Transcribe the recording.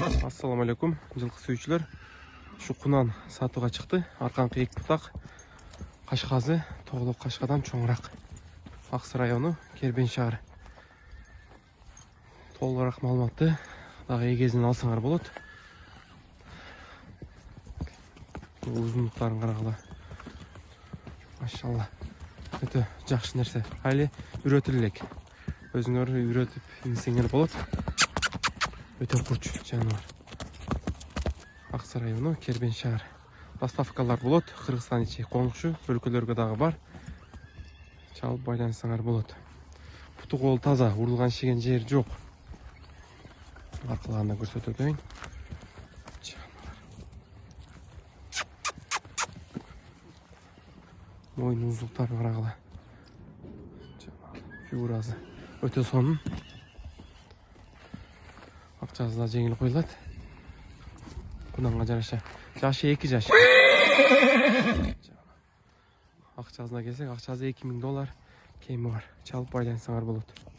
Assalamu alaikum, жылқы сүйүүчүлөр. Şu кунан сатууга чыкты. Арканкы эки бутак. Кашказы, Тоголок Кашкадан чоңураак. Аксы району, Кербен шаары. Толугураак маалыматты дагы эгезинен алсаңар болот. Узундуктарын карагыла. Машалла. Өтө жакшы нерсе. Али үйрөтүлө элек. Өзүңөр үйрөтүп минсеңер болот. Өтө курч жаныбар. Аксы району, Кербен шаары. Доставкалар болот. Кыргызстан ичи коңшу өлкөлөргө дагы бар. Чалып байлансаңар болот. Буту кол таза, урулган шиген жер жок. Аркаларына көрсөтөйүн. Мойын узуктарын карагыла. Фигурасы өтө сонун. Акчасы да жеңил коюлат. Кунанга жараша. Жашы 2 жаш. Акчасына келсек, акчасы $2000 кеми бар. Чалып байлансаңар болот.